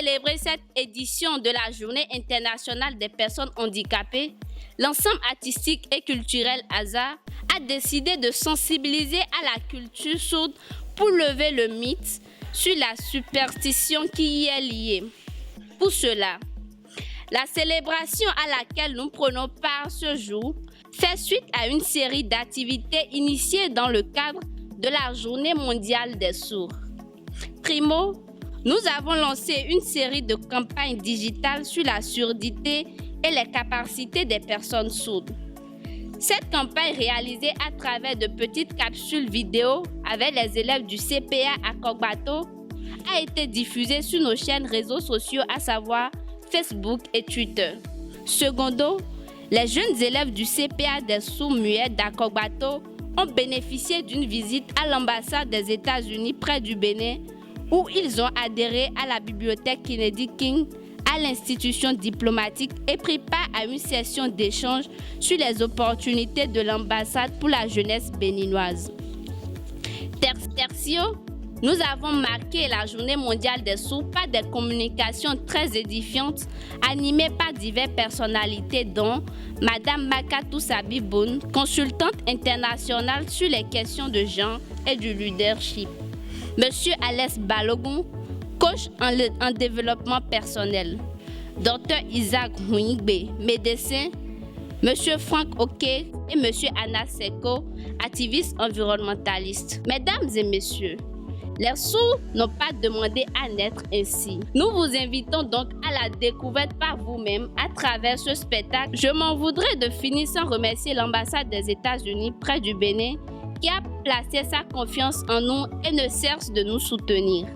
célébrer cette édition de la Journée internationale des personnes handicapées, l'ensemble artistique et culturel ASA a décidé de sensibiliser à la culture sourde pour lever le mythe sur la superstition qui y est liée. Pour cela, la célébration à laquelle nous prenons part ce jour fait suite à une série d'activités initiées dans le cadre de la Journée mondiale des sourds. Primo, nous avons lancé une série de campagnes digitales sur la surdité et les capacités des personnes sourdes. Cette campagne réalisée à travers de petites capsules vidéo avec les élèves du CPA à Kogbato a été diffusée sur nos chaînes réseaux sociaux, à savoir Facebook et Twitter. Secondo, les jeunes élèves du CPA des sourds-muets d'Akogbato ont bénéficié d'une visite à l'ambassade des États-Unis près du Bénin, où ils ont adhéré à la bibliothèque Kennedy King, à l'institution diplomatique et pris part à une session d'échange sur les opportunités de l'ambassade pour la jeunesse béninoise. Tertio, nous avons marqué la Journée mondiale des sourds par des communications très édifiantes animées par diverses personnalités dont Madame Makatou Sabiboun, consultante internationale sur les questions de genre et du leadership. Monsieur Alès Balogun, coach en développement personnel. Dr Isaac Mouingbe, médecin. Monsieur Franck Oké et Monsieur Anna Seko, activistes environnementalistes. Mesdames et messieurs, les sourds n'ont pas demandé à naître ainsi. Nous vous invitons donc à la découverte par vous-même à travers ce spectacle. Je m'en voudrais de finir sans remercier l'ambassade des États-Unis près du Bénin qui a placé sa confiance en nous et ne cesse de nous soutenir.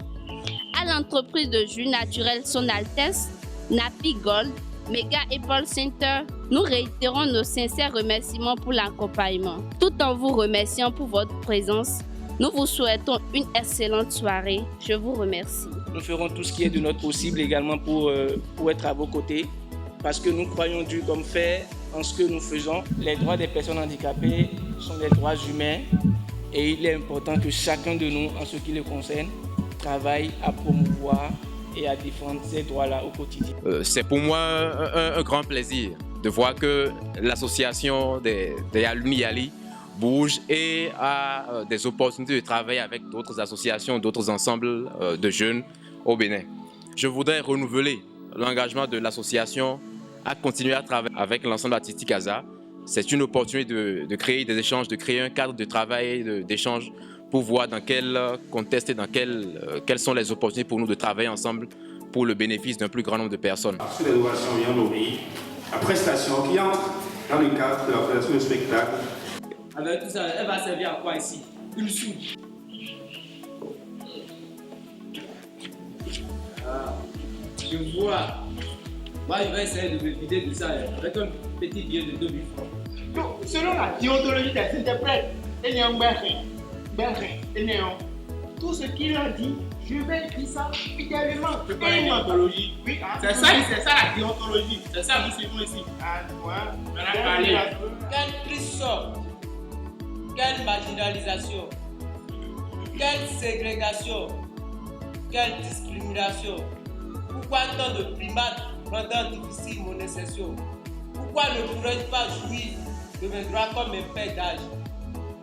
À l'entreprise de jus naturel Son Altesse, Napi Gold, Mega Apple Center, nous réitérons nos sincères remerciements pour l'accompagnement. Tout en vous remerciant pour votre présence, nous vous souhaitons une excellente soirée. Je vous remercie. Nous ferons tout ce qui est de notre possible également pour être à vos côtés, parce que nous croyons dur comme fer en ce que nous faisons. Les droits des personnes handicapées sont des droits humains et il est important que chacun de nous, en ce qui le concerne, travaille à promouvoir et à défendre ces droits-là au quotidien. C'est pour moi un grand plaisir de voir que l'association des alumni Yali bouge et a des opportunités de travailler avec d'autres associations, d'autres ensembles de jeunes au Bénin. Je voudrais renouveler l'engagement de l'association à continuer à travailler avec l'ensemble artistique ASA. C'est une opportunité de créer des échanges, de créer un cadre de travail, d'échange pour voir dans quel contexte et dans quelles sont les opportunités pour nous de travailler ensemble pour le bénéfice d'un plus grand nombre de personnes. Sur les innovations vient d'ouvrir la prestation qui entre dans le cadre de la création de spectacle. Avec tout ça, elle va servir à quoi ici? Une soupe. Ah, je vois. Moi, je vais essayer de me vider de ça avec un petit billet de 2000 francs. Donc, selon la déontologie des interprètes, tout ce qu'il a dit, je vais dire ça fidèlement. Tu connais la déontologie? Oui, c'est ça la déontologie. C'est ça, nous suivons ici. Ah, voilà. On a parlé. Quel triste sort, quelle marginalisation, quelle ségrégation, quelle discrimination. Pourquoi tant de primates rendant difficile mon insertion? Pourquoi ne pourrais-je pas jouir de mes droits comme mes pères d'âge?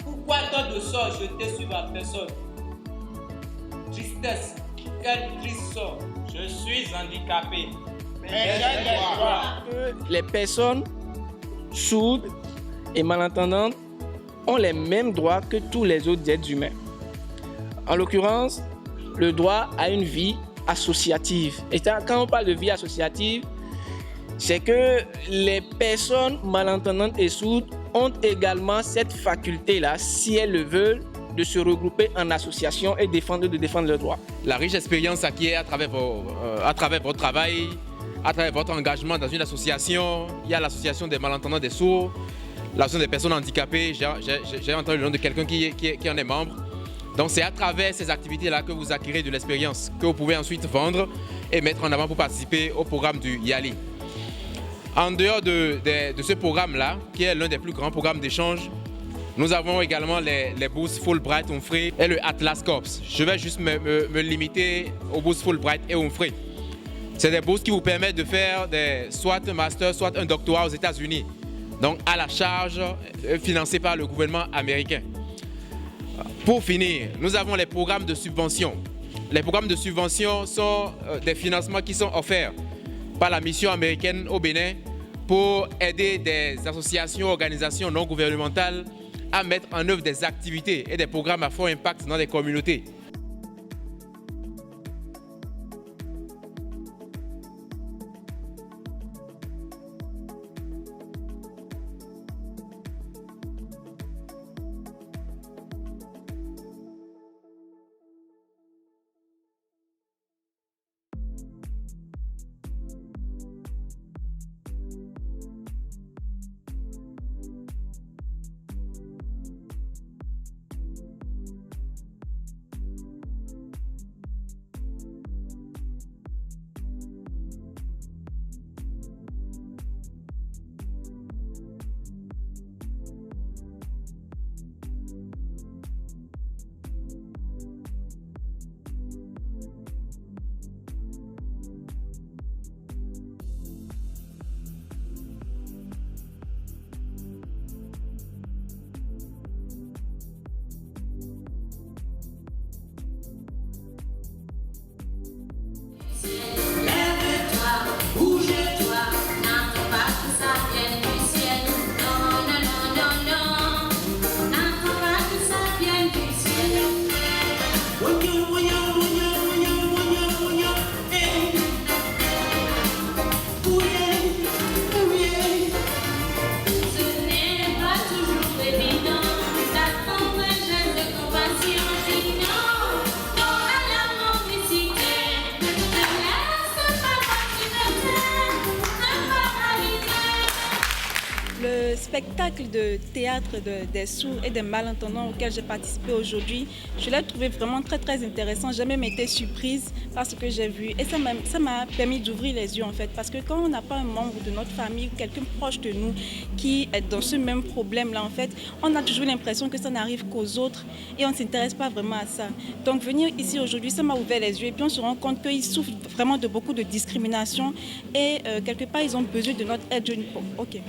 Pourquoi tant de sorts jetés sur ma personne? Tristesse, quel triste sort. Je suis handicapé. Mais j'ai des droits. Les personnes sourdes et malentendantes ont les mêmes droits que tous les autres êtres humains. En l'occurrence, le droit à une vie associative. Et quand on parle de vie associative, c'est que les personnes malentendantes et sourdes ont également cette faculté-là, si elles le veulent, de se regrouper en association et de défendre leurs droits. La riche expérience acquise à travers votre travail, à travers votre engagement dans une association. Il y a l'association des malentendants des sourds, l'association des personnes handicapées. J'ai entendu le nom de quelqu'un qui en est membre. Donc c'est à travers ces activités-là que vous acquérez de l'expérience, que vous pouvez ensuite vendre et mettre en avant pour participer au programme du YALI. En dehors de ce programme-là, qui est l'un des plus grands programmes d'échange, nous avons également les bourses Fulbright, Humphrey et le Atlas Corps. Je vais juste me limiter aux bourses Fulbright et Humphrey. C'est des bourses qui vous permettent de faire soit un master, soit un doctorat aux États-Unis. Donc à la charge, financé par le gouvernement américain. Pour finir, nous avons les programmes de subvention. Les programmes de subvention sont des financements qui sont offerts par la mission américaine au Bénin pour aider des associations, organisations non gouvernementales à mettre en œuvre des activités et des programmes à fort impact dans les communautés. Le spectacle de théâtre des sourds et des malentendants auquel j'ai participé aujourd'hui, je l'ai trouvé vraiment très très intéressant. J'ai même été surprise par ce que j'ai vu et ça m'a permis d'ouvrir les yeux en fait, parce que quand on n'a pas un membre de notre famille ou quelqu'un proche de nous qui est dans ce même problème-là en fait, on a toujours l'impression que ça n'arrive qu'aux autres et on ne s'intéresse pas vraiment à ça. Donc venir ici aujourd'hui, ça m'a ouvert les yeux et puis on se rend compte qu'ils souffrent vraiment de beaucoup de discrimination et quelque part ils ont besoin de notre aide.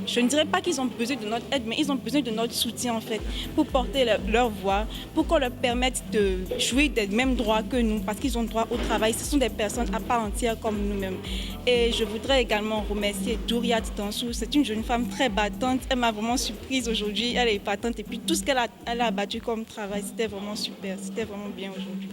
Je ne dirais pas qu'ils ont besoin de notre aide, mais ils ont besoin de notre soutien en fait, pour porter leur voix, pour qu'on leur permette de jouir des mêmes droits que nous, parce qu'ils ont droit au travail. Ce sont des personnes à part entière comme nous-mêmes. Et je voudrais également remercier Douriat Tansou. C'est une jeune femme très battante. Elle m'a vraiment surprise aujourd'hui. Elle est battante et puis tout ce qu'elle a abattu comme travail, c'était vraiment super. C'était vraiment bien aujourd'hui.